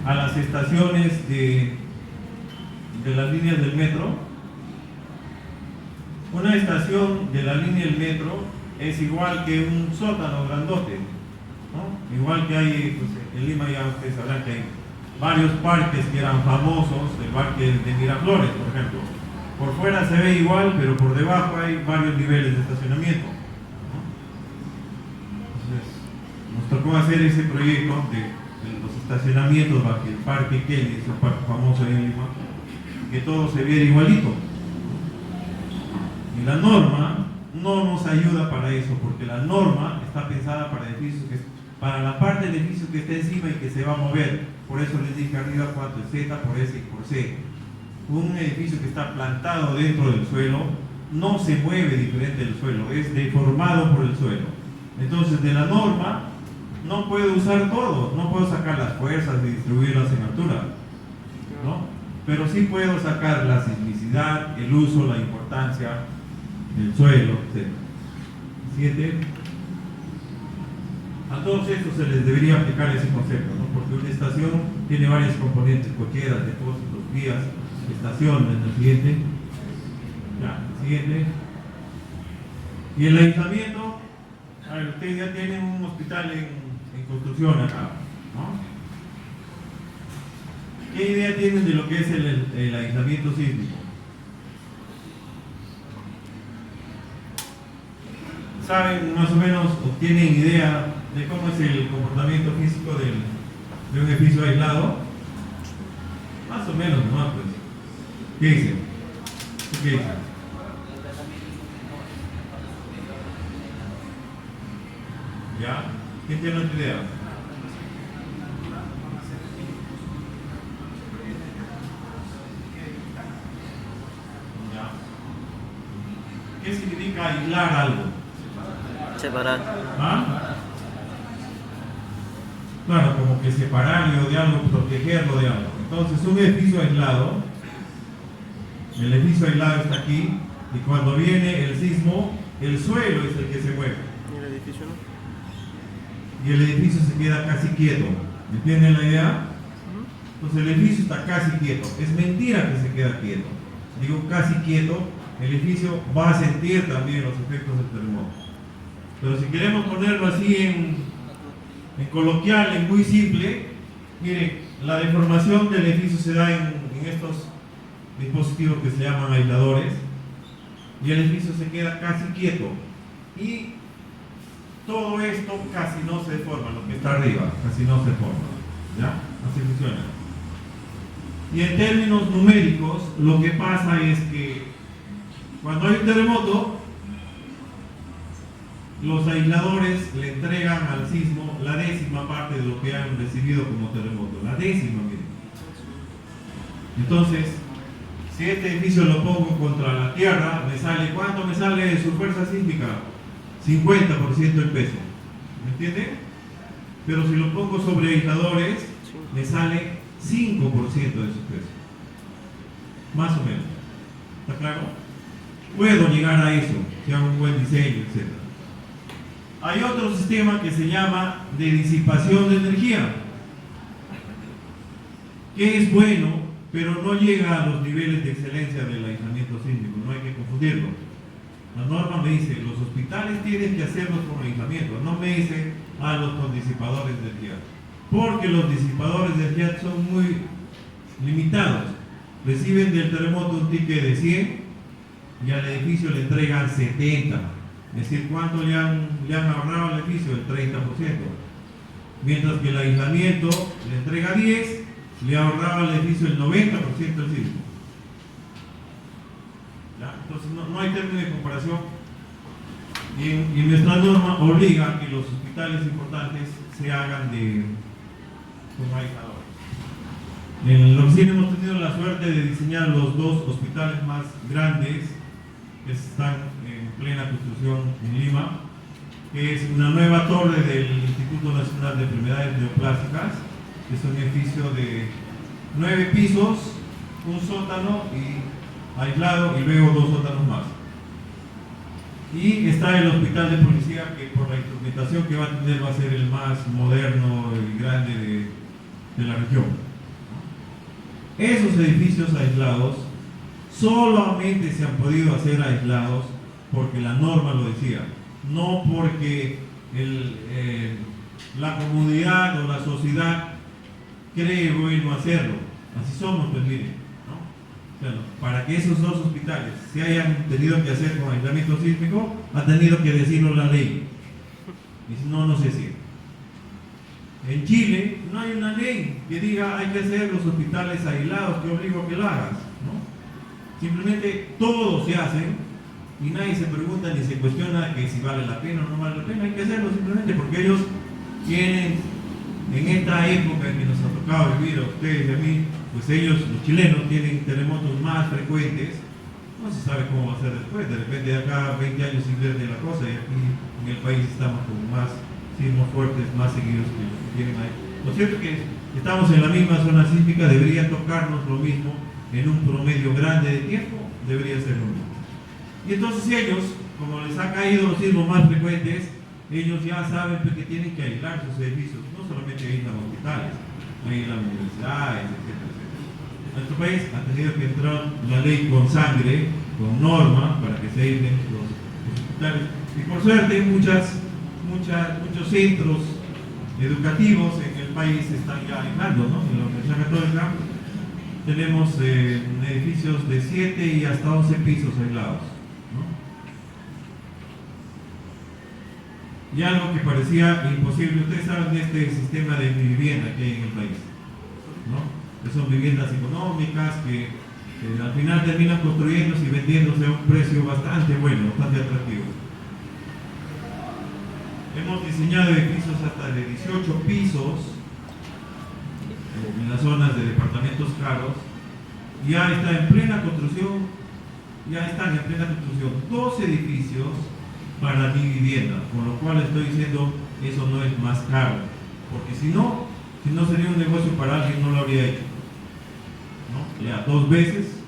a las estaciones de las líneas del metro. Una estación de la línea del metro es igual que un sótano grandote, ¿no? Igual que hay, pues, en Lima ya ustedes sabrán que hay varios parques que eran famosos, el parque de Miraflores, por ejemplo. Por fuera se ve igual, pero por debajo hay varios niveles de estacionamiento, ¿no? Entonces, nos tocó hacer ese proyecto de los estacionamientos bajo el Parque Kennedy, es un parque famoso ahí en Lima, que todo se viera igualito. Y la norma no nos ayuda para eso, porque la norma está pensada para edificios para la parte del edificio que está encima y que se va a mover. Por eso les dije arriba cuánto es Z por S y por C. Un edificio que está plantado dentro del suelo no se mueve diferente del suelo, es deformado por el suelo. Entonces, de la norma no puedo usar todo, no puedo sacar las fuerzas y distribuirlas en altura, ¿no? Pero sí puedo sacar la sismicidad, el uso, la importancia del suelo, etc. 7. A todos estos se les debería aplicar ese concepto, ¿no? Porque una estación tiene varios componentes, cocheras, depósitos, vías, estaciones. El siguiente. Ya, el siguiente. Y el aislamiento, a ver, ustedes ya tienen un hospital en construcción acá, ¿no? ¿Qué idea tienen de lo que es el aislamiento sísmico? ¿Saben más o menos o tienen idea de cómo es el comportamiento físico de un edificio aislado? Más o menos, ¿no? Pues, ¿qué dicen? ¿Qué dicen? ¿Ya? ¿Quién tiene otra idea? ¿Ya? ¿Qué significa aislar algo? Separar. ¿Ah? Claro, como que separarlo de algo, protegerlo de algo. Entonces, un edificio aislado, el edificio aislado está aquí, y cuando viene el sismo, el suelo es el que se mueve. ¿Y el edificio no? Y el edificio se queda casi quieto. ¿Me entienden la idea? Entonces, el edificio está casi quieto. Es mentira que se queda quieto. Digo casi quieto, el edificio va a sentir también los efectos del terremoto. Pero si queremos ponerlo así en coloquial, en muy simple, miren, la deformación del edificio se da en estos dispositivos que se llaman aisladores, y el edificio se queda casi quieto, y todo esto casi no se deforma, lo que está arriba, casi no se forma, ¿ya? Así funciona. Y en términos numéricos, lo que pasa es que cuando hay un terremoto, los aisladores le entregan al sismo la 10ª parte de lo que han recibido como terremoto. La 10ª, miren. Entonces, si este edificio lo pongo contra la tierra, me sale, ¿cuánto me sale de su fuerza sísmica? 50% el peso. ¿Me entiende? Pero si lo pongo sobre aisladores, me sale 5% de su peso. Más o menos. ¿Está claro? Puedo llegar a eso, si hago un buen diseño, etc. Hay otro sistema que se llama de disipación de energía, que es bueno, pero no llega a los niveles de excelencia del aislamiento sísmico, no hay que confundirlo. La norma me dice, los hospitales tienen que hacerlos con aislamiento, no me dice, los con disipadores de energía, porque los disipadores de energía son muy limitados. Reciben del terremoto un ticket de 100 y al edificio le entregan 70. Es decir, ¿cuánto le han ahorrado al edificio? El 30%. Mientras que el aislamiento le entrega 10, le ahorraba al edificio el 90% del sismo. ¿Ya? Entonces no hay término de comparación. Y nuestra norma obliga a que los hospitales importantes se hagan con aisladores. En la oficina hemos tenido la suerte de diseñar los 2 hospitales más grandes que están en plena construcción en Lima, que es una nueva torre del Instituto Nacional de Enfermedades Neoplásicas, que es un edificio de 9 pisos, un sótano y aislado, y luego 2 sótanos más. Y está el hospital de policía, que por la instrumentación que va a tener va a ser el más moderno y grande de la región. Esos edificios aislados solamente se han podido hacer aislados porque la norma lo decía, no porque la comunidad o la sociedad cree bueno hacerlo. Así somos, pues miren, ¿no? O sea, para que esos dos hospitales se hayan tenido que hacer con aislamiento sísmico, ha tenido que decirlo la ley. Y si no, no se sigue. En Chile no hay una ley que diga hay que hacer los hospitales aislados, que obligo a que lo hagas, ¿no? Simplemente todos se hacen y nadie se pregunta ni se cuestiona que si vale la pena o no vale la pena. Hay que hacerlo simplemente porque ellos tienen, en esta época en que nos ha tocado vivir a ustedes y a mí, pues ellos, los chilenos, tienen terremotos más frecuentes. No se sabe cómo va a ser después, de repente de acá a 20 años se invierte la cosa y aquí en el país estamos con más sismos fuertes, más seguidos que los que tienen ahí. Lo cierto es que estamos en la misma zona sísmica, debería tocarnos lo mismo en un promedio grande de tiempo, debería ser lo mismo. Y entonces ellos, como les ha caído los sismos más frecuentes, ellos ya saben que tienen que aislar sus edificios, no solamente aislan hospitales, aislan universidades, etcétera. Nuestro país ha tenido que entrar la ley con sangre, con norma, para que se aíslen los hospitales. Y por suerte muchos centros educativos en el país están ya aislando, ¿no? En la Universidad Católica tenemos edificios de 7 y hasta 11 pisos aislados, ¿no? Y algo que parecía imposible, ustedes saben de este sistema de vivienda que hay en el país, ¿no? Que son viviendas económicas que al final terminan construyéndose y vendiéndose a un precio bastante bueno, bastante atractivo. Hemos diseñado edificios hasta de 18 pisos en las zonas de departamentos caros. Ya está en plena construcción, dos edificios para mi vivienda, con lo cual estoy diciendo eso no es más caro, porque si no sería un negocio para alguien, no lo habría hecho, ¿no? Ya 2 veces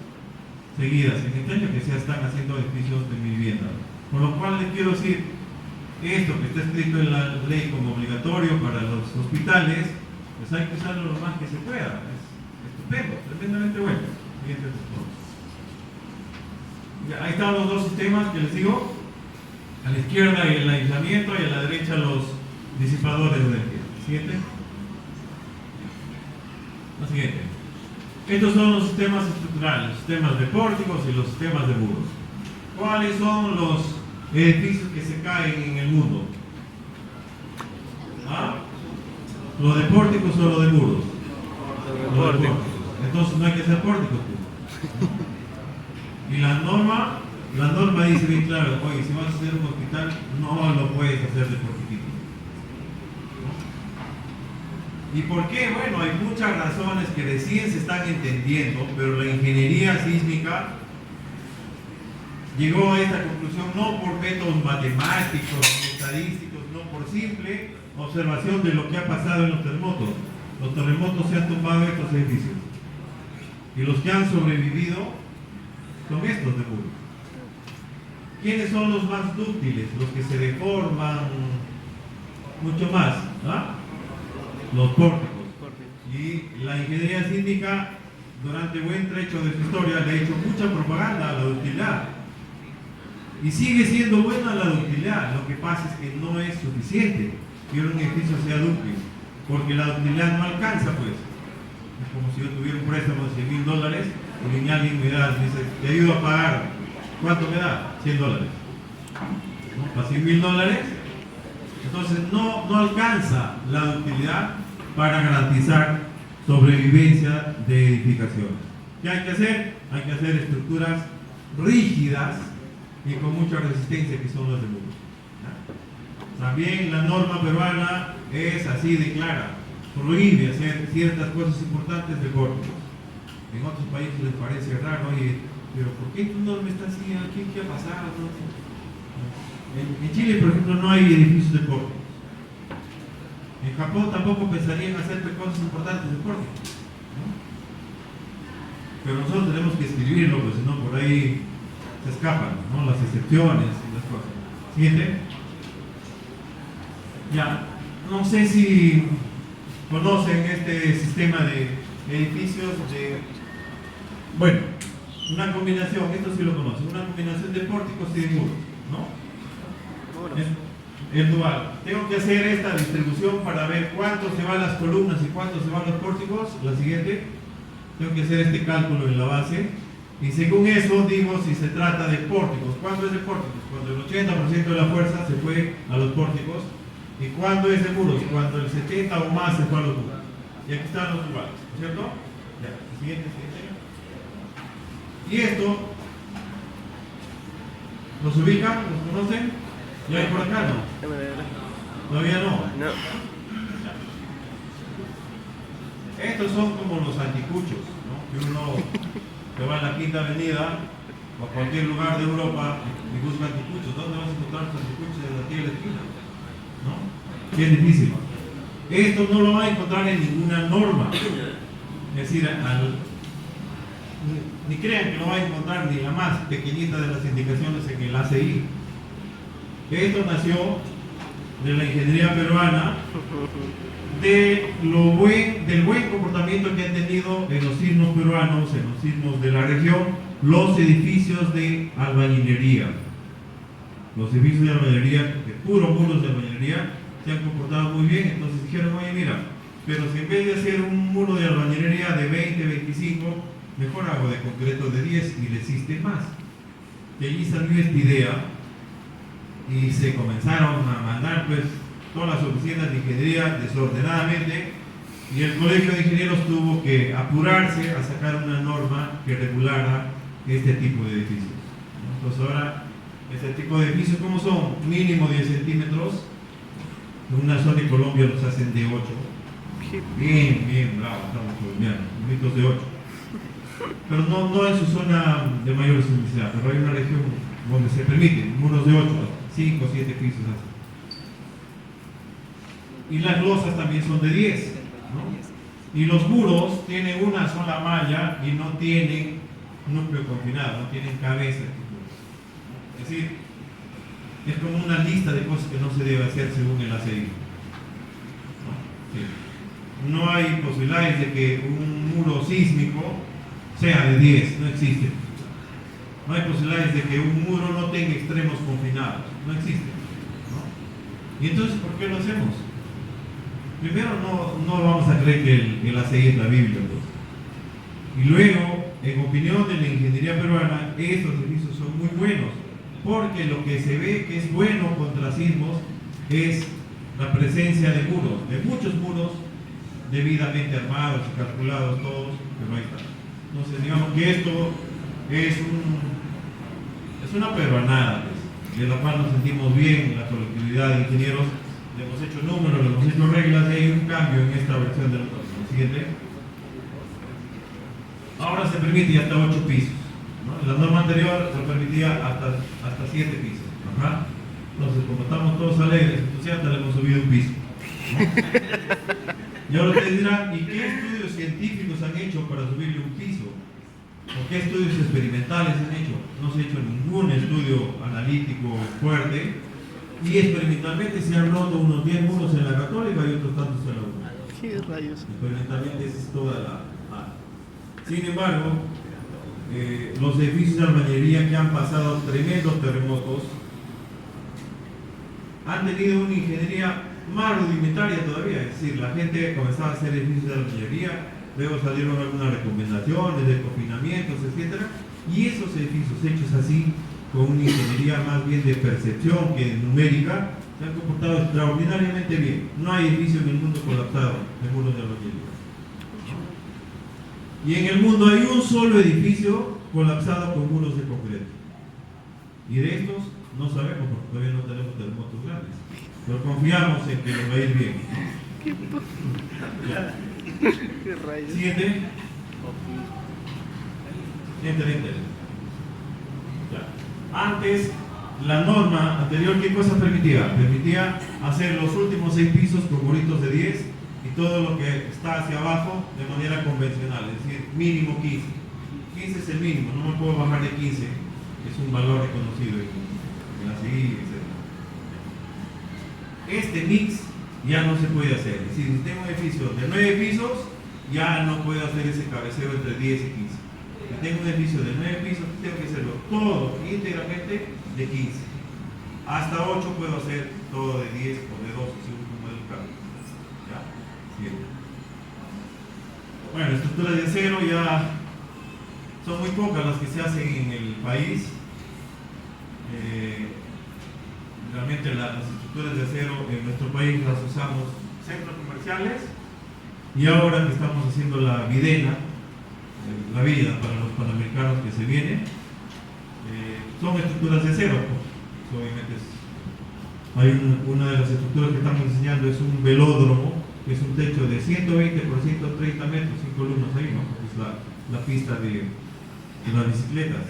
seguidas en este año que se están haciendo edificios de mi vivienda, con lo cual les quiero decir, esto que está escrito en la ley como obligatorio para los hospitales, pues hay que usarlo lo más que se pueda. Es estupendo, tremendamente bueno. Ahí están los dos sistemas que les digo, a la izquierda el aislamiento y a la derecha los disipadores de energía. Siguiente. Lo siguiente. Estos son los sistemas estructurales, los sistemas de pórticos y los sistemas de muros. ¿Cuáles son los edificios que se caen en el mundo? ¿Ah? ¿Lo de pórticos o lo de muros? Lo de pórticos. Entonces no hay que hacer pórticos. Y la norma dice bien claro, oye, si vas a hacer un hospital, no lo puedes hacer de portiquito. ¿Y por qué? Bueno, hay muchas razones que recién se están entendiendo, pero la ingeniería sísmica llegó a esta conclusión no por métodos matemáticos, estadísticos, no por simple observación de lo que ha pasado en los terremotos. Los terremotos se han tumbado estos edificios. Y los que han sobrevivido son estos de muros. ¿Quiénes son los más dúctiles? Los que se deforman mucho más, ¿ah? Los pórticos. Y la ingeniería sísmica, durante buen trecho de su historia, le ha hecho mucha propaganda a la ductilidad. Y sigue siendo buena la ductilidad, lo que pasa es que no es suficiente que un edificio sea dúctil, porque la ductilidad no alcanza, pues. Es como si yo tuviera un préstamo de $100,000 y venía alguien me dice, te ayudo a pagar, ¿cuánto me da? $100. ¿No? Para $100,000, entonces no alcanza la ductilidad para garantizar sobrevivencia de edificaciones. ¿Qué hay que hacer? Hay que hacer estructuras rígidas y con mucha resistencia, que son las de muros. También la norma peruana es así de clara, prohíbe hacer ciertas cosas importantes de pórticos. En otros países les parece raro, oye, pero ¿por qué tu norma está así? ¿Qué ha pasado? En Chile, por ejemplo, no hay edificios de pórticos. En Japón tampoco pensarían hacer cosas importantes de pórticos, ¿no? Pero nosotros tenemos que escribirlo, pues si no por ahí se escapan, ¿no? Las excepciones y las cosas. Siguiente. Ya, no sé si conocen este sistema de edificios de Bueno, una combinación, esto sí lo conocen, una combinación de pórticos y de muros, ¿no? Es dual. Tengo que hacer esta distribución para ver cuánto se van las columnas y cuánto se van los pórticos. La siguiente, tengo que hacer este cálculo en la base. Y según eso digo si se trata de pórticos. ¿Cuánto es de pórticos? Cuando el 80% de la fuerza se fue a los pórticos. ¿Y cuándo es de muros? Cuando el 70 o más se fue a los muros. Y aquí están los iguales, ¿cierto? Ya, siguiente. Y esto, ¿los ubican? ¿Los conocen? ¿Ya hay por acá? No. Todavía no. No. Estos son como los anticuchos, ¿no? Que uno que va a la Quinta Avenida o a cualquier lugar de Europa y busca anticuchos. ¿Dónde vas a encontrar los anticuchos? En la tía de la esquina, ¿no? Qué difícil. Esto no lo va a encontrar en ninguna norma. Es decir, ni crean que lo va a encontrar ni la más pequeñita de las indicaciones en el ACI. Esto nació de la ingeniería peruana, del buen comportamiento que han tenido en los sismos peruanos, en los sismos de la región, los edificios de albañilería. Los edificios de albañilería, de puros muros de albañilería, se han comportado muy bien. Entonces dijeron, oye, mira, pero si en vez de hacer un muro de albañilería de 20, 25, mejor hago de concreto de 10 y le hiciste más. Y allí salió esta idea y se comenzaron a mandar pues todas las oficinas de ingeniería desordenadamente, y el colegio de ingenieros tuvo que apurarse a sacar una norma que regulara este tipo de edificios. Entonces ahora, este tipo de edificios, ¿cómo son? Mínimo 10 centímetros, en una zona de Colombia los hacen de 8. Bien, bravo, estamos colombianos, mitos de 8. Pero no en su zona de mayor sismicidad, pero hay una región donde se permiten muros de 8, 5, 7 pisos así. Y las losas también son de 10, ¿no? Y los muros tienen una sola malla y no tienen núcleo confinado, no tienen cabeza. Es decir, es como una lista de cosas que no se debe hacer según el ACI. No hay posibilidades de que un muro sísmico sea de 10, no existe. No hay posibilidades de que un muro no tenga extremos confinados, no existe, ¿no? Y entonces, ¿por qué lo hacemos? Primero, no vamos a creer que el ACI es la Biblia, pues. Y luego, en opinión de la ingeniería peruana, estos edificios son muy buenos, porque lo que se ve que es bueno contra sismos es la presencia de muros, de muchos muros, debidamente armados y calculados todos, pero ahí está. Entonces, digamos que esto es una peruanada, pues, de la cual nos sentimos bien, la colectividad de ingenieros. Le hemos hecho números, le hemos hecho reglas, y hay un cambio en esta versión de la norma. Siguiente. Ahora se permite hasta 8 pisos, ¿no? En la norma anterior se permitía hasta 7 pisos. Ajá. Entonces, como estamos todos alegres, entusiastas, le hemos subido un piso, ¿no? Y ahora ustedes dirán, ¿y qué estudios científicos han hecho para subirle un piso? ¿O qué estudios experimentales han hecho? No se ha hecho ningún estudio analítico fuerte, y experimentalmente se han roto unos 10 muros en la Católica y otros tantos en la U. ¿Qué rayos? Experimentalmente esa es toda la... Sin embargo, los edificios de albañilería que han pasado tremendos terremotos han tenido una ingeniería más rudimentaria todavía. Es decir, la gente comenzaba a hacer edificios de albañilería, luego salieron algunas recomendaciones de confinamientos, etc. Y esos edificios hechos así, con una ingeniería más bien de percepción que numérica, se han comportado extraordinariamente bien. No hay edificio en el mundo colapsado de muros de albañilería. Y en el mundo hay un solo edificio colapsado con muros de concreto. Y de estos no sabemos, porque todavía no tenemos terremotos grandes. Pero confiamos en que nos va a ir bien. ¿Qué rayos? Siguiente. Enter. Ya. Antes, la norma anterior, ¿qué cosa permitía? Permitía hacer los últimos 6 pisos con muritos de 10 y todo lo que está hacia abajo de manera convencional, es decir, mínimo 15. 15 es el mínimo, no me puedo bajar de 15, es un valor reconocido en la CI, etc. Este mix ya no se puede hacer, es decir, si tengo un edificio de 9 pisos, ya no puedo hacer ese cabeceo entre 10 y 15. Si tengo un edificio de 9 pisos, tengo que hacerlo todo íntegramente de 15. Hasta 8 puedo hacer todo de 10 o de 12, según como es el caso. ¿Ya? Bien. Bueno, estructuras de acero ya son muy pocas las que se hacen en el país. Realmente las estructuras de acero en nuestro país las usamos en centros comerciales y ahora que estamos haciendo la videna, la vida para los panamericanos que se vienen, son estructuras de acero. Pues, obviamente una de las estructuras que estamos diseñando es un velódromo, que es un techo de 120 por 130 metros, 5 columnas ahí, ¿no? Es la pista de las bicicletas.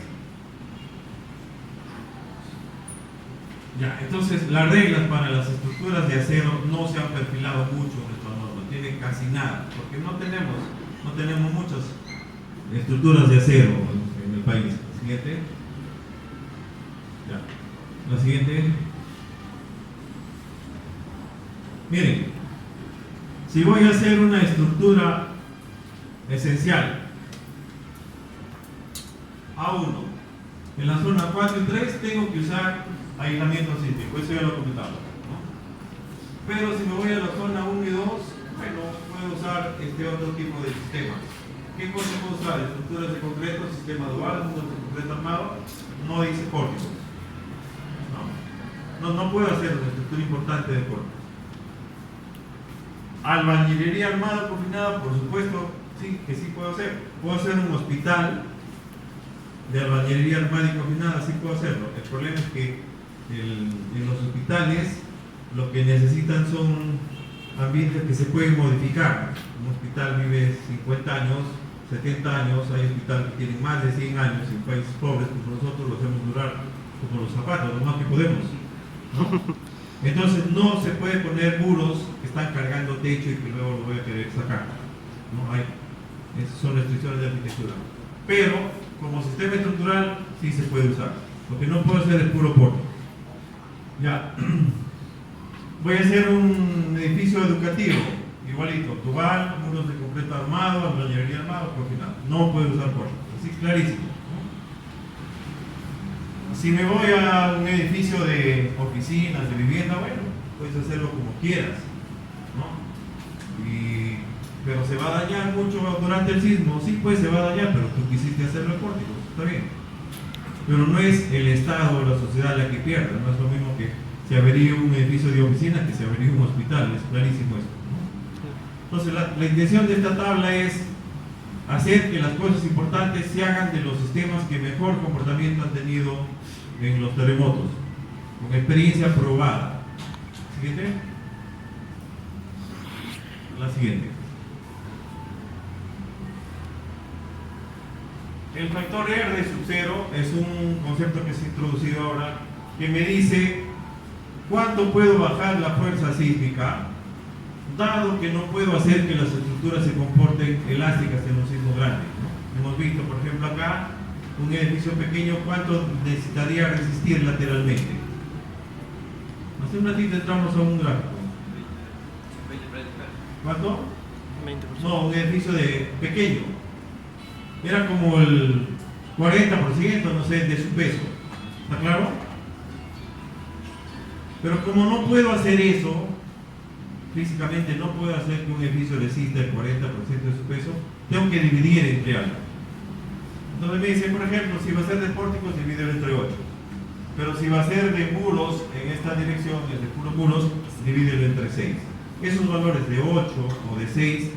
Ya, entonces las reglas para las estructuras de acero no se han perfilado mucho en esta norma, tienen casi nada, porque no tenemos muchas estructuras de acero en el país. La siguiente. Ya. La siguiente. Miren, si voy a hacer una estructura esencial A1 en la zona 4 y 3 tengo que usar aislamiento sísmico, eso ya lo comentamos, ¿no? Pero si me voy a la zona 1 y 2, bueno, puedo usar este otro tipo de sistemas. ¿Qué cosa puedo usar? Estructuras de concreto, sistema dual, muros de concreto armado, no dice pórticos. No puedo hacer una estructura importante de pórticos. Albañilería armada combinada, por supuesto, sí, que sí puedo hacer. Puedo hacer un hospital de albañilería armada y combinada, sí puedo hacerlo. El problema es que en los hospitales lo que necesitan son ambientes que se pueden modificar. Un hospital vive 50 años, 70 años, hay hospitales que tienen más de 100 años en países pobres, pues nosotros los hacemos durar como los zapatos, lo más que podemos, ¿no? Entonces no se puede poner muros que están cargando techo y que luego lo voy a querer sacar. No hay. Esas son restricciones de arquitectura. Pero como sistema estructural sí se puede usar. Lo que no puedo hacer es puro porte. Ya. Voy a hacer un edificio educativo, igualito, tubal, muros de concreto armado, albañilería armado, por final. No puedo usar porte. Así clarísimo. Si me voy a un edificio de oficinas, de vivienda, bueno, puedes hacerlo como quieras, ¿no? Pero se va a dañar mucho durante el sismo, sí, pues se va a dañar, pero tú quisiste hacerlo en pórticos, está bien. Pero no es el Estado o la sociedad la que pierde, no es lo mismo que se avería un edificio de oficina que se avería un hospital, es clarísimo esto, ¿no? Entonces la intención de esta tabla es hacer que las cosas importantes se hagan de los sistemas que mejor comportamiento han tenido en los terremotos, con experiencia probada. ¿Siguiente? La siguiente. El factor R sub 0 es un concepto que se ha introducido ahora que me dice cuánto puedo bajar la fuerza sísmica, dado que no puedo hacer que las estructuras se comporten elásticas en un sismo grande, ¿no? Hemos visto, por ejemplo, acá un edificio pequeño, ¿cuánto necesitaría resistir lateralmente? Hace un ratito entramos a un gráfico. ¿Cuánto? 20%. No, un edificio pequeño. Era como el 40%, no sé, de su peso. ¿Está claro? Pero como no puedo hacer eso, físicamente no puedo hacer que un edificio resista el 40% de su peso, tengo que dividir entre algo. Entonces me dice, por ejemplo, si va a ser de pórticos, divídelo entre 8. Pero si va a ser de muros, en esta dirección, de puros muros, divídelo entre 6. Esos valores de 8 o de 6,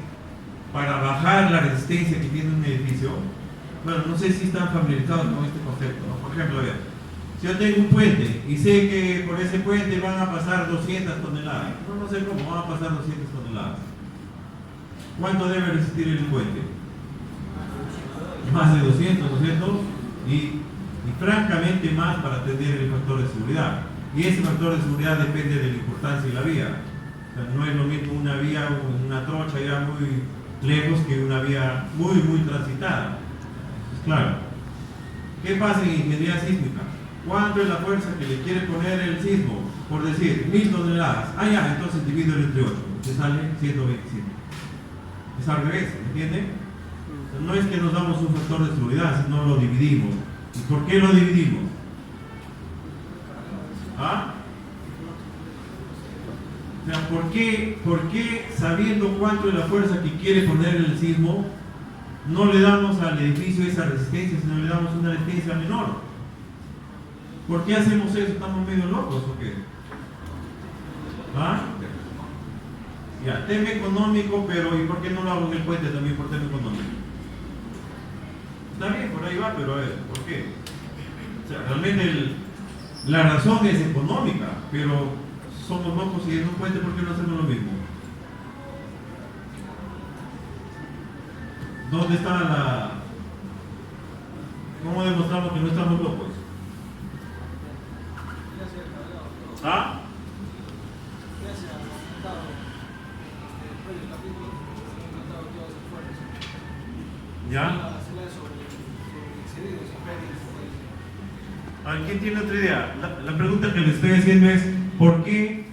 para bajar la resistencia que tiene un edificio, bueno, no sé si están familiarizados con este concepto, ¿no? Por ejemplo, a ver, si yo tengo un puente y sé que por ese puente van a pasar 200 toneladas, no sé cómo van a pasar 200 toneladas. ¿Cuánto debe resistir el puente? Más de 200 y francamente más para atender el factor de seguridad. Y ese factor de seguridad depende de la importancia de la vía. O sea, no es lo mismo una vía o una trocha ya muy lejos que una vía muy transitada. Claro. ¿Qué pasa en ingeniería sísmica? ¿Cuánto es la fuerza que le quiere poner el sismo? Por decir, 1000 toneladas. Ah, ya, entonces divido entre 8. Te sale 125. Es al revés, ¿entienden? No es que nos damos un factor de seguridad, sino lo dividimos. ¿Y por qué lo dividimos? ¿Ah? O sea, por qué sabiendo cuánto es la fuerza que quiere poner el sismo, no le damos al edificio esa resistencia, sino le damos una resistencia menor? ¿Por qué hacemos eso? ¿Estamos medio locos o qué? ¿Ah? Ya, tema económico, pero ¿y por qué no lo hago en el puente también por tema económico? Está bien, por ahí va, pero a ver, ¿por qué? O sea, realmente la razón es económica, pero somos locos y en un puente, ¿por qué no hacemos lo mismo? ¿Dónde está la... ¿Cómo demostramos que no estamos locos? ¿Ah? ¿Ya? A ver, ¿quién tiene otra idea? La pregunta que le estoy haciendo es ¿por qué,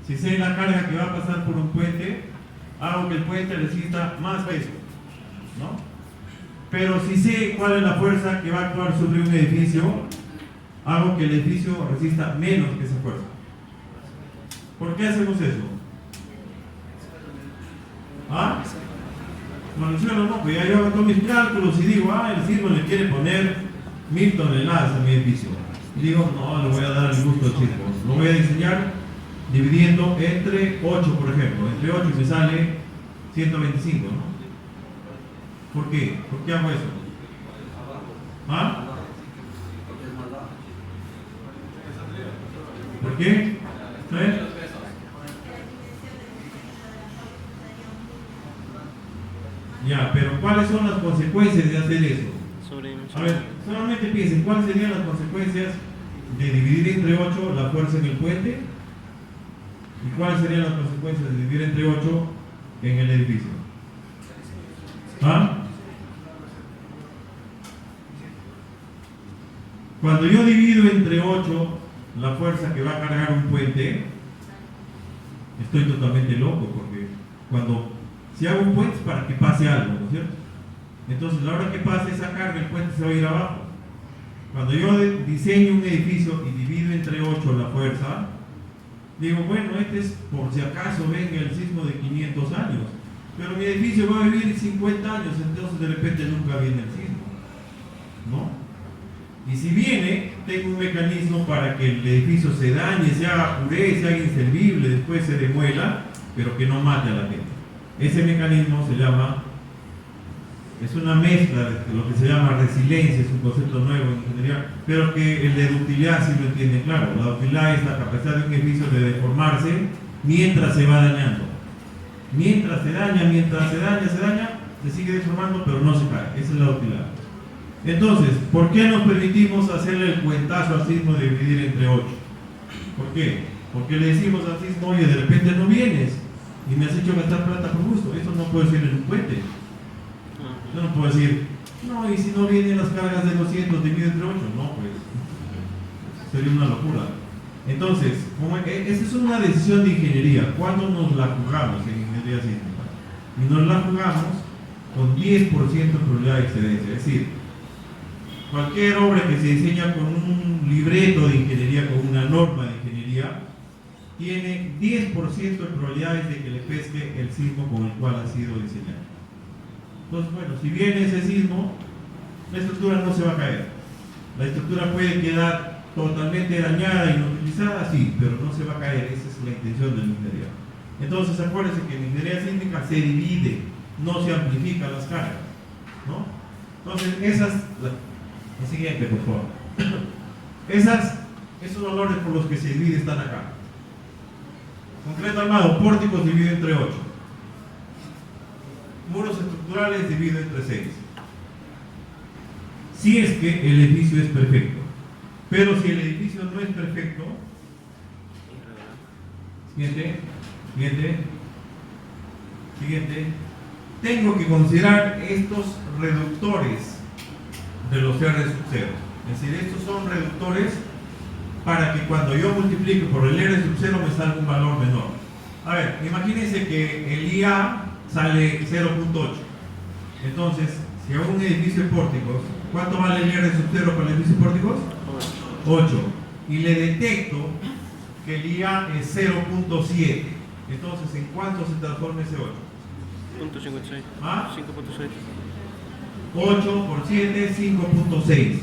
si sé la carga que va a pasar por un puente, hago que el puente resista más peso? ¿No? Pero si sé cuál es la fuerza que va a actuar sobre un edificio, hago que el edificio resista menos que esa fuerza. ¿Por qué hacemos eso? ¿Ah? Bueno, no, pues ya yo hago todos mis cálculos y digo, el sismo le quiere poner 1000 toneladas a mi edificio. Y digo, no, le voy a dar el gusto al sismo. Lo voy a diseñar dividiendo entre 8, por ejemplo. Entre 8 me sale 125, ¿no? ¿Por qué? ¿Por qué hago eso? ¿Ah? ¿Por qué? ¿Eh? Ya, pero ¿cuáles son las consecuencias de hacer eso? A ver, solamente piensen, ¿cuáles serían las consecuencias de dividir entre 8 la fuerza en el puente? ¿Y cuáles serían las consecuencias de dividir entre 8 en el edificio? ¿Ah? Cuando yo divido entre 8 la fuerza que va a cargar un puente, estoy totalmente loco, porque si hago un puente es para que pase algo, ¿no es cierto? Entonces, a la hora que pase esa carga, el puente se va a ir abajo. Cuando yo diseño un edificio y divido entre 8 la fuerza, digo, bueno, este es por si acaso venga el sismo de 500 años, pero mi edificio va a vivir 50 años, entonces de repente nunca viene el sismo, ¿no? Y si viene, tengo un mecanismo para que el edificio se dañe, se haga puré, se haga inservible, después se demuela, pero que no mate a la gente. Ese mecanismo se llama, es una mezcla de lo que se llama resiliencia, es un concepto nuevo en ingeniería, pero que el de ductilidad sí lo entiende claro. La ductilidad es la capacidad de un edificio de deformarse mientras se va dañando. Mientras se daña, se sigue deformando, pero no se cae. Esa es la ductilidad. Entonces, ¿por qué nos permitimos hacerle el cuentazo al sismo de dividir entre 8? ¿Por qué? Porque le decimos al sismo, oye, de repente no vienes y me has hecho gastar plata por gusto. Eso no puedo decir en un puente. Yo no puedo decir, no, y si no vienen las cargas de 200 dividido entre 8, no, pues sería una locura. Entonces, esa es una decisión de ingeniería. ¿Cuándo nos la jugamos en ingeniería sísmica? Y nos la jugamos con 10% de probabilidad de excedencia. Es decir, cualquier obra que se diseña con un libreto de ingeniería, con una norma de ingeniería, tiene 10% de probabilidades de que le pesque el sismo con el cual ha sido diseñado. Entonces, bueno, si viene ese sismo, la estructura no se va a caer. La estructura puede quedar totalmente dañada, inutilizada, sí, pero no se va a caer. Esa es la intención de la ingeniería. Entonces, acuérdense que en ingeniería sísmica se divide, no se amplifican las cargas, ¿no? Entonces, la siguiente, por favor. Esos valores por los que se divide están acá. Concreto armado, pórticos dividido entre 8. Muros estructurales dividido entre 6. Si es que el edificio es perfecto. Pero si el edificio no es perfecto, siguiente, tengo que considerar estos reductores de los R sub 0. Es decir, estos son reductores para que cuando yo multiplique por el R sub 0 me salga un valor menor. A ver, imagínense que el IA sale 0.8. Entonces, si hago un edificio de pórticos, ¿cuánto vale el IR de subsuelo para el edificio de pórticos? 8. Y le detecto que el IA es 0.7. Entonces, ¿en cuánto se transforma ese 8? .56. ¿Ah? 5.6. 8 por 7, 5.6.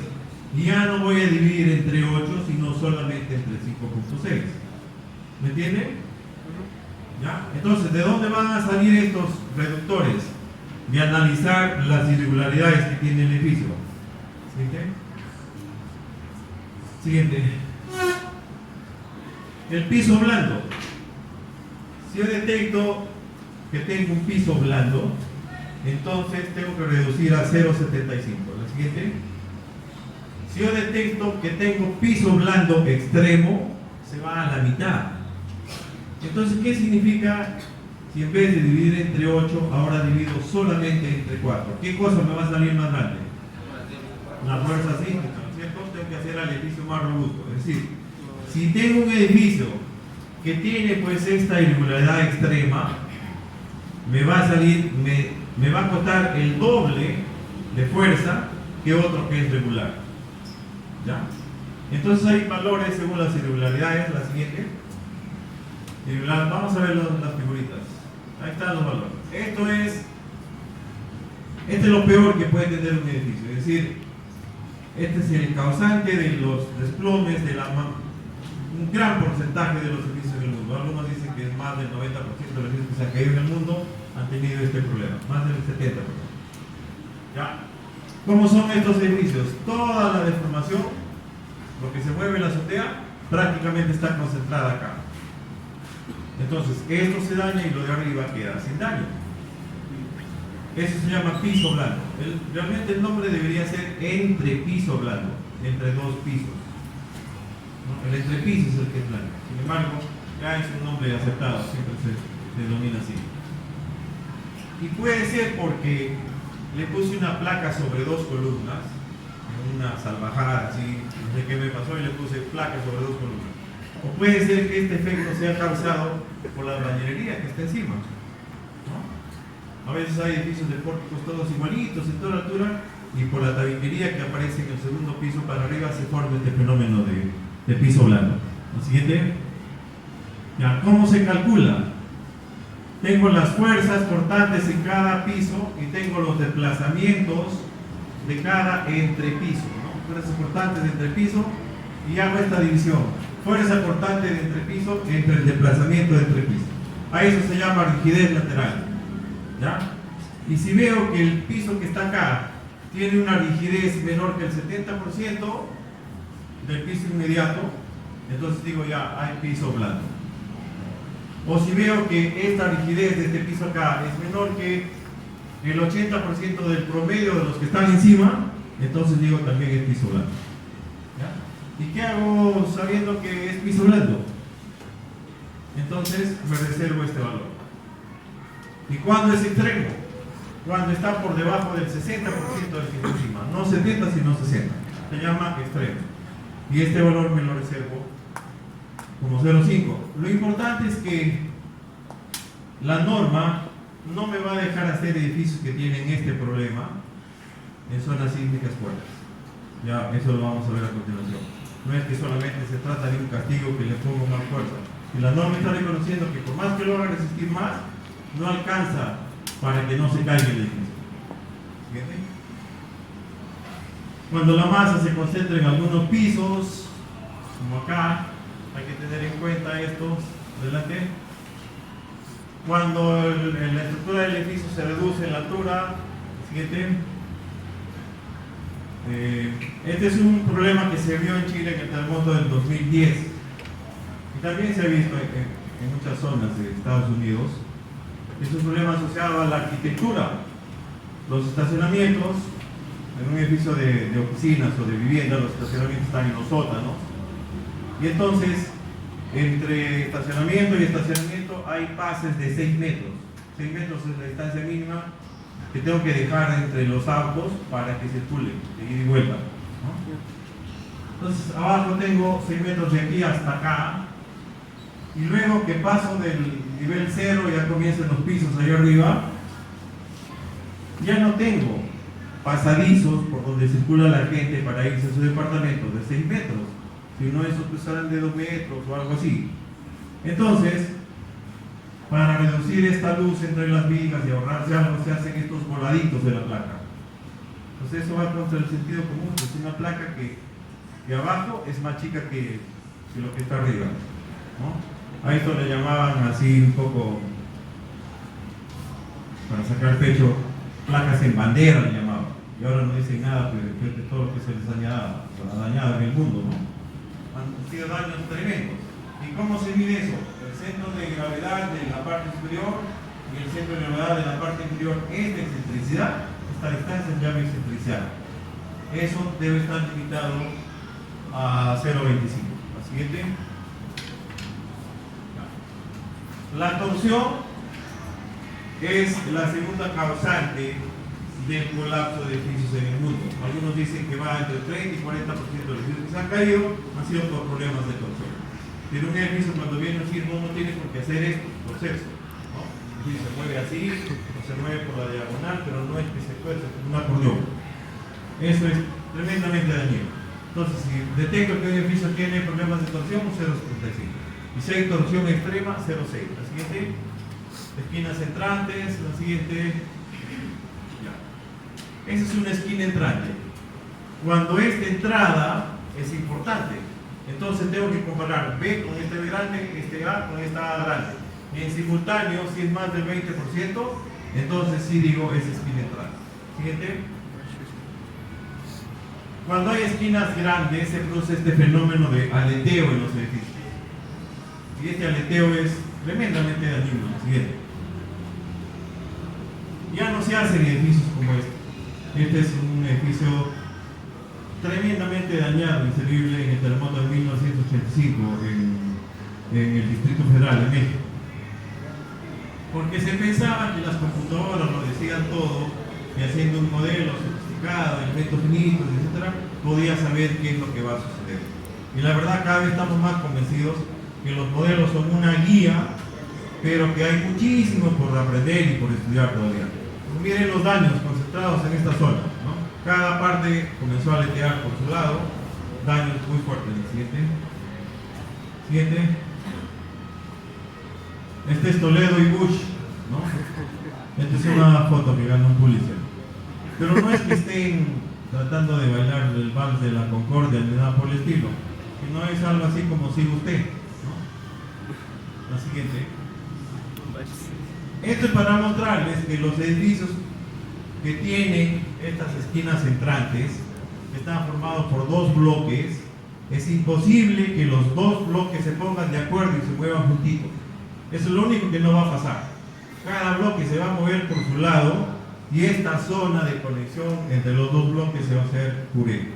Y ya no voy a dividir entre 8, sino solamente entre 5.6. ¿Me entienden? ¿Ya? Entonces, ¿de dónde van a salir estos reductores? De analizar las irregularidades que tiene el edificio. Siguiente. El piso blando. Si yo detecto que tengo un piso blando, entonces tengo que reducir a 0.75. La siguiente. Si yo detecto que tengo piso blando extremo, se va a la mitad. Entonces, ¿qué significa si en vez de dividir entre 8, ahora divido solamente entre 4? ¿Qué cosa me va a salir más grande? La fuerza sísmica, ¿no es cierto? Tengo que hacer al edificio más robusto. Es decir, si tengo un edificio que tiene pues esta irregularidad extrema, me va a salir, me va a costar el doble de fuerza que otro que es regular. ¿Ya? Entonces hay valores según las irregularidades. La siguiente. Vamos a ver las figuritas. Ahí están los valores. Este es lo peor que puede tener un edificio. Es decir, este es el causante de los desplomes de un gran porcentaje de los edificios en el mundo. Algunos dicen que es más del 90% de los edificios que se han caído en el mundo han tenido este problema, más del 70%. ¿Ya? ¿Cómo son estos edificios? Toda la deformación, lo que se mueve en la azotea, prácticamente está concentrada acá. Entonces, esto se daña y lo de arriba queda sin daño. Eso se llama piso blando. Realmente el nombre debería ser entrepiso blando, entre dos pisos. ¿No? El entrepiso es el que es blando. Sin embargo, ya es un nombre aceptado, siempre se denomina así. Y puede ser porque le puse una placa sobre dos columnas, una salvajada así, no sé qué me pasó y le puse placa sobre dos columnas. O puede ser que este efecto sea causado por la bañilería que está encima, ¿no? A veces hay edificios de pórticos todos igualitos en toda la altura y por la tabiquería que aparece en el segundo piso para arriba se forma este fenómeno de piso blando. Lo siguiente. Ya, ¿cómo se calcula? Tengo las fuerzas cortantes en cada piso y tengo los desplazamientos de cada entrepiso, ¿no? Fuerzas cortantes de entrepiso y hago esta división. Fuerza cortante de entrepiso entre el desplazamiento de entrepiso. A eso se llama rigidez lateral. ¿Ya? Y si veo que el piso que está acá tiene una rigidez menor que el 70% del piso inmediato, entonces digo ya hay piso blando. O si veo que esta rigidez de este piso acá es menor que el 80% del promedio de los que están encima, entonces digo también es piso blando. ¿Ya? ¿Y qué hago sabiendo que es piso blando? Entonces me reservo este valor. ¿Y cuándo es extremo? Cuando está por debajo del 60% del que está encima. No 70 sino 60. Se llama extremo. Y este valor me lo reservo como 0,5. Lo importante es que la norma no me va a dejar hacer edificios que tienen este problema en zonas sísmicas fuertes. Ya, eso lo vamos a ver a continuación. No es que solamente se trata de un castigo que le pongo más fuerza. Y la norma está reconociendo que por más que lo haga resistir más, no alcanza para que no se caiga el edificio. ¿Entiende? Cuando la masa se concentra en algunos pisos, como acá, hay que tener en cuenta esto. Adelante. Cuando la estructura del edificio se reduce en la altura, siguiente. Este es un problema que se vio en Chile en el terremoto del 2010 y también se ha visto en muchas zonas de Estados Unidos. Es un problema asociado a la arquitectura. Los estacionamientos, en un edificio de oficinas o de viviendas, los estacionamientos están en los sótanos. Y entonces, entre estacionamiento y estacionamiento hay pases de 6 metros. 6 metros es la distancia mínima que tengo que dejar entre los autos para que circulen de ida y vuelta, ¿no? Entonces, abajo tengo 6 metros de aquí hasta acá. Y luego que paso del nivel 0, ya comienzan los pisos ahí arriba, Ya no tengo pasadizos por donde circula la gente para irse a su departamento de 6 metros, sino esos que salen de 2 metros o algo así. Entonces, para reducir esta luz entre las vigas y ahorrarse algo, se hacen estos voladitos de la placa. Entonces eso va contra el sentido común, es una placa que abajo es más chica que lo que está arriba, ¿no? A esto le llamaban así un poco, para sacar pecho, placas en bandera le llamaban. Y ahora no dicen nada, pero después de todo lo que se les ha dañado en el mundo, ¿no? Han sido daños tremendos. ¿Y cómo se mide eso? El centro de gravedad de la parte superior y el centro de gravedad de la parte inferior es de excentricidad. Esta distancia se llama excentricidad. Eso debe estar limitado a 0,25. La siguiente. La torsión es la segunda causante del colapso de edificios en el mundo. Algunos dicen que va entre el 30 y 40% de los edificios que se han caído han sido por problemas de torsión. Pero un edificio, cuando viene un sismo, no tiene por qué hacer esto, proceso, ¿no? El edificio se mueve así, o se mueve por la diagonal, pero no es que se fuerce como un acordeón. Eso es tremendamente dañino. Entonces, si detecto que un edificio tiene problemas de torsión, 0,75. Y si hay torsión extrema, 0,6. La siguiente, esquinas entrantes, la siguiente. Ya. Esa es una esquina entrante. Cuando esta entrada es importante, entonces tengo que comparar B con este B grande, este A con esta A grande. Y en simultáneo, si es más del 20%, entonces sí digo es esquina entrante. Siguiente. Cuando hay esquinas grandes se produce este fenómeno de aleteo en los edificios. Y este aleteo es tremendamente dañino. Siguiente. Ya no se hacen edificios como este. Este es un edificio tremendamente dañado, inservible en el terremoto de 1985 en el Distrito Federal de México. Porque se pensaba que las computadoras lo decían todo y haciendo un modelo sofisticado, elementos finitos, etc., podía saber qué es lo que va a suceder. Y la verdad, cada vez estamos más convencidos que los modelos son una guía, pero que hay muchísimo por aprender y por estudiar todavía. Pues miren los daños concentrados en esta zona, ¿no? Cada parte comenzó a aletear por su lado, daños muy fuertes. Siguiente. Siguiente. Este es Toledo y Bush, ¿no? Esta es una foto que ganó un Pulitzer. Pero no es que estén tratando de bailar el vals de la Concordia ni nada por el estilo, sino es algo así como sigue usted, ¿no? La siguiente. Esto es para mostrarles que los edificios que tienen estas esquinas entrantes están formados por dos bloques. Es imposible que los dos bloques se pongan de acuerdo y se muevan juntitos. Eso es lo único que no va a pasar. Cada bloque se va a mover por su lado y esta zona de conexión entre los dos bloques se va a hacer puré,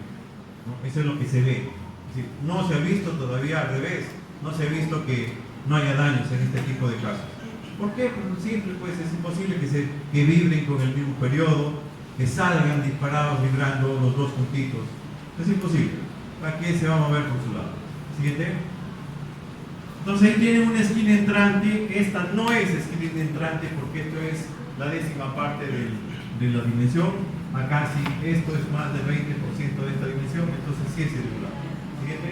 ¿no? Eso es lo que se ve. Es decir, no se ha visto todavía al revés. No se ha visto que no haya daños en este tipo de casos. ¿Por qué? Pues simple, pues es imposible que vibren con el mismo periodo, que salgan disparados vibrando los dos puntitos. Es imposible. Aquí se va a mover por su lado. Siguiente. Entonces ahí tienen una esquina entrante. Esta no es esquina entrante porque esto es la décima parte de la dimensión. Acá sí, esto es más del 20% de esta dimensión, entonces sí es irregular. Siguiente.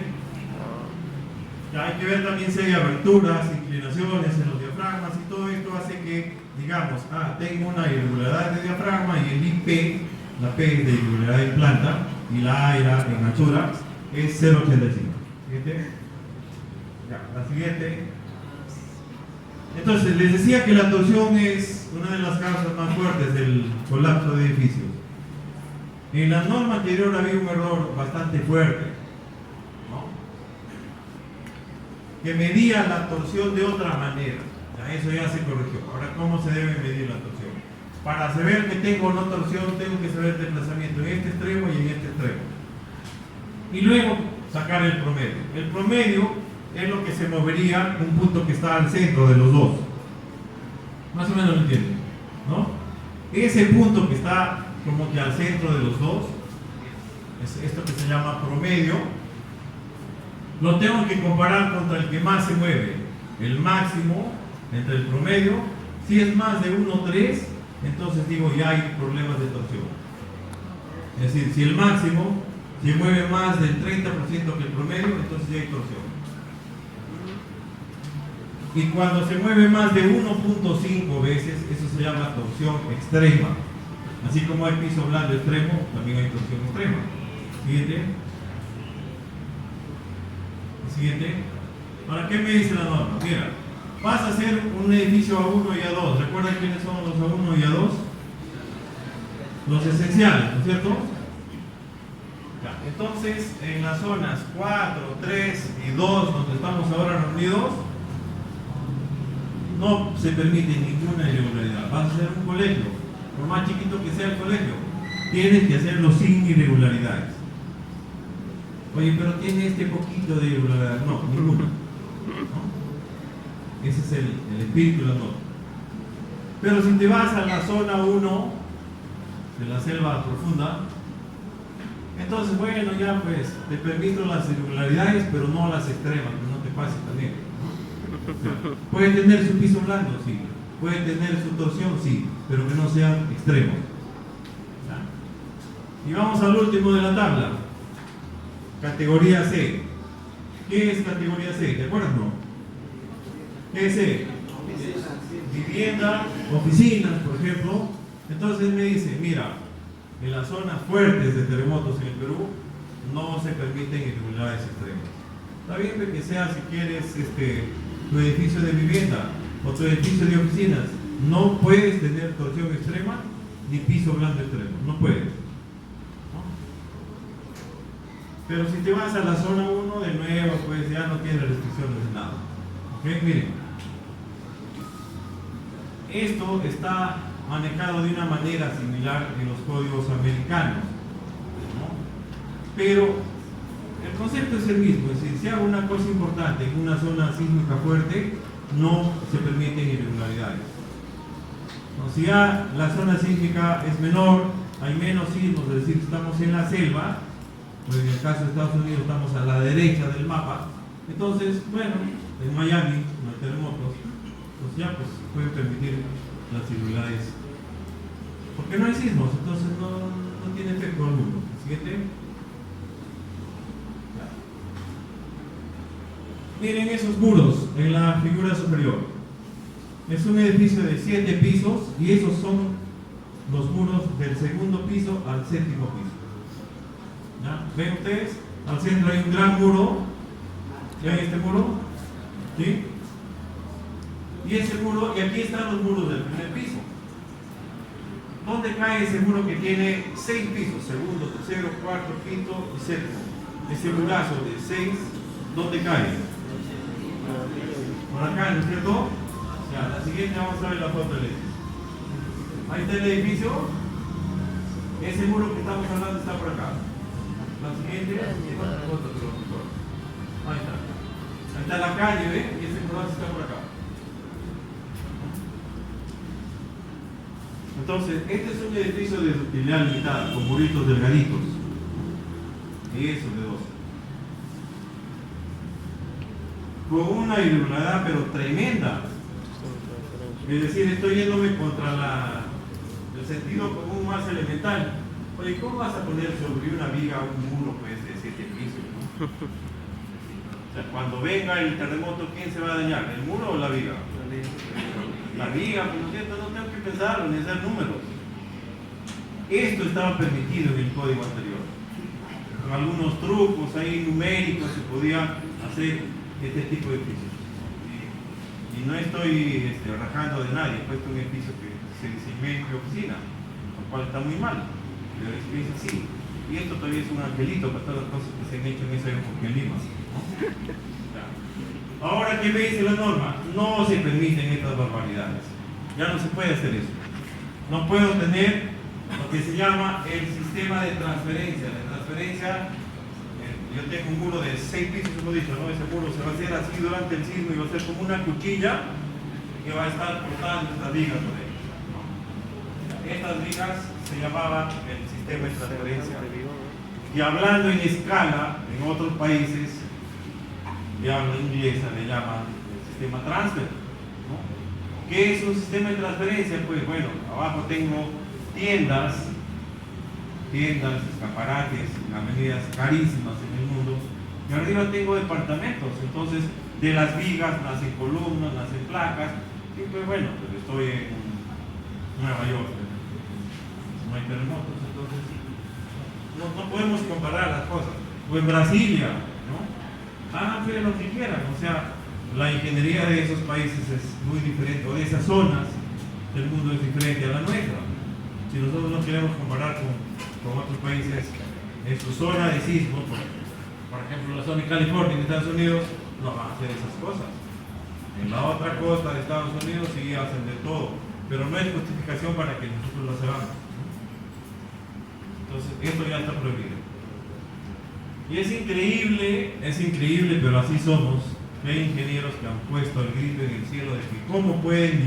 Ya hay que ver también si hay aberturas, inclinaciones en los diafragmas y todo esto hace que, digamos, tengo una irregularidad de diafragma y el IP, la P es de irregularidad en planta y la A era en anchura, es 0,85. Siguiente. Ya, la siguiente. Entonces, les decía que la torsión es una de las causas más fuertes del colapso de edificios. En la norma anterior había un error bastante fuerte, ¿no? Que medía la torsión de otra manera. Ya, eso ya se corrigió. Ahora, ¿cómo se debe medir la torsión? Para saber que tengo o no torsión, tengo que saber el desplazamiento en este extremo y en este extremo. Y luego sacar el promedio. El promedio es lo que se movería un punto que está al centro de los dos. Más o menos lo entienden, ¿no? Ese punto que está como que al centro de los dos, es esto que se llama promedio, lo tengo que comparar contra el que más se mueve. El máximo entre el promedio, si es más de 1,3, entonces digo ya hay problemas de torsión. Es decir, si el máximo se mueve más del 30% que el promedio, entonces ya hay torsión. Y cuando se mueve más de 1.5 veces, eso se llama torsión extrema. Así como hay piso blando extremo, también hay torsión extrema. Siguiente. Siguiente. ¿Para qué me dice la norma? Mira, vas a hacer un edificio A1 y A2. ¿Recuerdan quiénes son los A1 y A2? Los esenciales, ¿no es cierto? Ya. Entonces, en las zonas 4, 3 y 2, donde estamos ahora reunidos, no se permite ninguna irregularidad. Vas a hacer un colegio, por más chiquito que sea el colegio, tienes que hacerlo sin irregularidades. Oye, pero tiene este poquito de irregularidad. No, ninguna. ¿No? Ese es el espíritu de la norma. Pero si te vas a la zona 1 de la selva profunda, entonces bueno, ya pues te permito las irregularidades, pero no las extremas, que no te pase también. Puede tener su piso blando, sí. Puede tener su torsión, sí, pero que no sean extremos. Y vamos al último de la tabla. Categoría C. ¿Qué es categoría C? ¿Te acuerdas, no? ¿Qué es C? Vivienda, oficinas, por ejemplo. Entonces me dice, mira, en las zonas fuertes de terremotos en el Perú no se permiten irregularidades extremas. Está bien que sea, si quieres, tu edificio de vivienda o tu edificio de oficinas, no puedes tener torsión extrema ni piso blando extremo, no puedes. ¿No? Pero si te vas a la zona 1 de nuevo, pues ya no tienes restricciones de nada. ¿Ok? Miren, esto está manejado de una manera similar en los códigos americanos, ¿no? Pero el concepto es el mismo, es decir, si hago una cosa importante en una zona sísmica fuerte, no se permiten irregularidades. ¿No? Si ya la zona sísmica es menor, hay menos sismos, es decir, estamos en la selva, pues en el caso de Estados Unidos estamos a la derecha del mapa, entonces, bueno, en Miami no hay terremotos, pues ya pues pueden permitir las irregularidades. Porque no hay sismos, entonces no tiene efecto alguno. Siguiente. Miren esos muros en la figura superior. Es un edificio de 7 pisos y esos son los muros del segundo piso al séptimo piso. ¿Ya? ¿Ven ustedes? Al centro hay un gran muro. ¿Ven este muro? ¿Sí? Y ese muro, y aquí están los muros del primer piso. ¿Dónde cae ese muro que tiene 6 pisos? Segundo, tercero, cuarto, quinto y séptimo. Ese murazo de 6, ¿dónde cae? Por acá, ¿no es cierto? Ya, la siguiente vamos a ver la foto del edificio. Ahí está el edificio. Ese muro que estamos hablando está por acá. La siguiente, foto, ahí está. Ahí está la calle, ¿ven? Y ese murazo está por acá. Entonces, este es un edificio de utilidad limitada, con muritos delgaditos. Y eso de 12. Con una irregularidad, pero tremenda. Es decir, estoy yéndome contra el sentido común más elemental. Oye, ¿cómo vas a poner sobre una viga un muro pues, de 7 pisos? ¿No? O sea, cuando venga el terremoto, ¿quién se va a dañar? ¿El muro o la viga? La viga, por lo cierto, no tengo que pensarlo ni hacer números. Esto estaba permitido en el código anterior. Con algunos trucos ahí numéricos se podía hacer este tipo de edificios. Y no estoy rajando de nadie, he puesto un edificio que se diseñó en mi oficina, lo cual está muy mal. Pero es que es así. Y esto todavía es un angelito para todas las cosas que se han hecho en esa época en Lima, ¿no? Ahora, ¿qué me dice la norma? No se permiten estas barbaridades. Ya no se puede hacer eso. No puedo tener lo que se llama el sistema de transferencia. La transferencia, yo tengo un muro de 6 pisos, como he dicho, ¿no? Ese muro se va a hacer así durante el sismo y va a ser como una cuchilla que va a estar cortando estas vigas por ahí, ¿no? Estas vigas se llamaban el sistema de transferencia. Y hablando en escala, en otros países, de habla inglesa le llaman el sistema transfer, ¿no? ¿Qué es un sistema de transferencia? Pues bueno, abajo tengo tiendas, escaparates, avenidas carísimas en el mundo, y arriba tengo departamentos. Entonces, de las vigas nacen columnas, nacen placas, y pues bueno, pues estoy en Nueva York, no hay terremotos, entonces no podemos comparar las cosas. O en Brasilia, ¿no? Hagan lo que quieran, o sea, la ingeniería de esos países es muy diferente, o de esas zonas del mundo es diferente a la nuestra. Si nosotros no queremos comparar con otros países en su zona de sismo, por ejemplo la zona de California en Estados Unidos, no van a hacer esas cosas. En la otra costa de Estados Unidos sí hacen de todo, pero no es justificación para que nosotros lo hagamos. Entonces, esto ya está prohibido. Y es increíble, pero así somos, que hay ingenieros que han puesto el grito en el cielo de que cómo pueden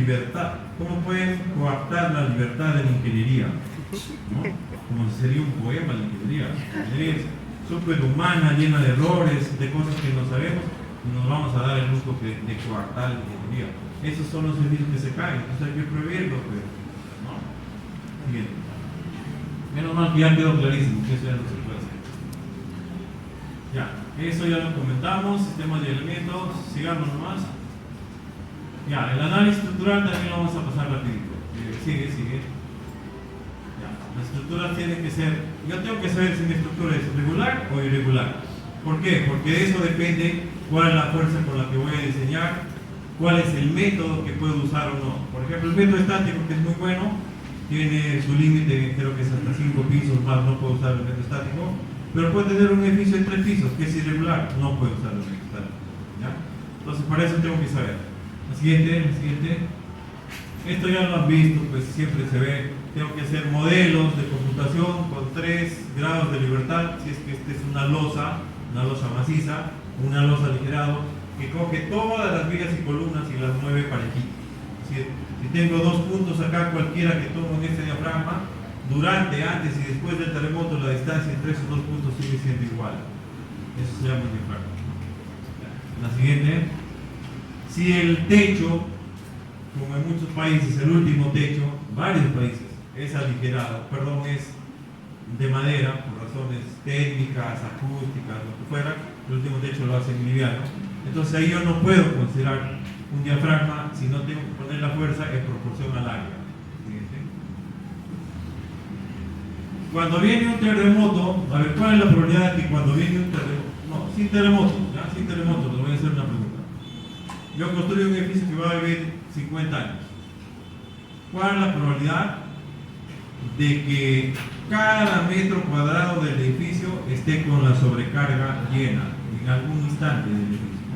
coaptar la libertad de la ingeniería, ¿no? Como si sería un poema la ingeniería. La ingeniería es superhumana, llena de errores, de cosas que no sabemos, y nos vamos a dar el lujo de coaptar la ingeniería. Esos son los servicios que se caen, entonces hay que prohibirlos, pues, ¿no? Bien. Menos mal que ya quedó clarísimo que eso ya no se puede hacer. Ya, eso ya lo comentamos, sistemas de elementos, sigamos nomás. Ya, el análisis estructural también lo vamos a pasar rapidito. Sigue. Ya, las estructuras tienen que ser, yo tengo que saber si mi estructura es regular o irregular. ¿Por qué? Porque de eso depende cuál es la fuerza con la que voy a diseñar, cuál es el método que puedo usar o no. Por ejemplo, el método estático, que es muy bueno, tiene su límite, creo que es hasta 5 pisos más, no puedo usar el método estático, pero puede tener un edificio de 3 pisos, que es irregular, no puedo usar el método estático. ¿Ya? Entonces, para eso tengo que saber. La siguiente. Esto ya lo han visto, pues siempre se ve. Tengo que hacer modelos de computación con 3 grados de libertad, si es que esta es una losa maciza, una losa aligerado, que coge todas las vigas y columnas y las mueve parejitas. Si tengo 2 puntos acá, cualquiera que tomo en este diafragma, durante, antes y después del terremoto, la distancia entre esos 2 puntos sigue siendo igual. Eso se llama diafragma. La siguiente. Si el techo, como en muchos países, el último techo, varios países, es aligerado, es de madera, por razones técnicas, acústicas, lo que fuera, el último techo lo hacen liviano. Entonces ahí yo no puedo considerar un diafragma si no tengo que poner la fuerza en proporción al área. Cuando viene un terremoto, a ver, ¿cuál es la probabilidad de que cuando viene un terremoto? No, sin terremoto, les voy a hacer una pregunta. Yo construyo un edificio que va a vivir 50 años. ¿Cuál es la probabilidad de que cada metro cuadrado del edificio esté con la sobrecarga llena en algún instante del edificio?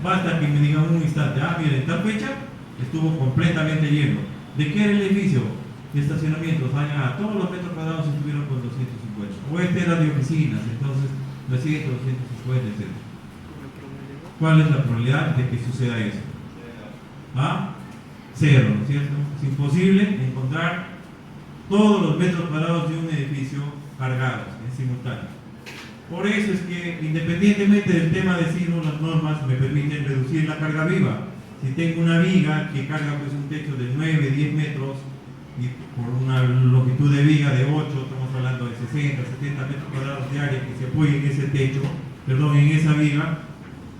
Basta que me digan un instante, miren, tal fecha estuvo completamente lleno. ¿De qué era el edificio? De estacionamientos, todos los metros cuadrados estuvieron con 250. O este era de oficinas, entonces 200, 250, etc. ¿Cuál es la probabilidad de que suceda eso? Cero, ¿no es cierto? Es imposible encontrar todos los metros cuadrados de un edificio cargados en simultáneo. Por eso es que, independientemente del tema de sismo, las normas me permiten reducir la carga viva. Si tengo una viga que carga pues un techo de 9, 10 metros y por una longitud de viga de 8, estamos hablando de 60, 70 metros cuadrados de área que se apoye en ese techo, en esa viga,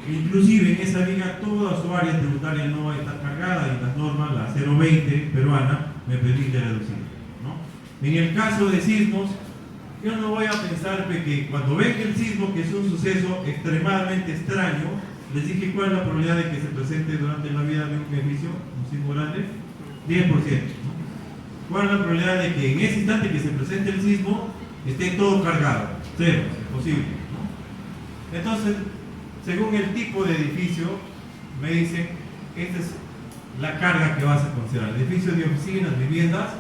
inclusive en esa viga toda su área tributaria no va a estar cargada y las normas, la 020 peruana, me permite reducir, ¿no? En el caso de sismos, yo no voy a pensar que cuando venga el sismo, que es un suceso extremadamente extraño, les dije cuál es la probabilidad de que se presente durante la vida de un edificio, un sismo grande, 10%, ¿no? ¿Cuál es la probabilidad de que en ese instante que se presente el sismo esté todo cargado? 0, es imposible, ¿no? Entonces, según el tipo de edificio, me dicen, esta es la carga que vas a considerar. El edificio de oficinas, viviendas,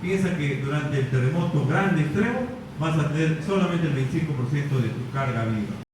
piensa que durante el terremoto grande extremo vas a tener solamente el 25% de tu carga viva.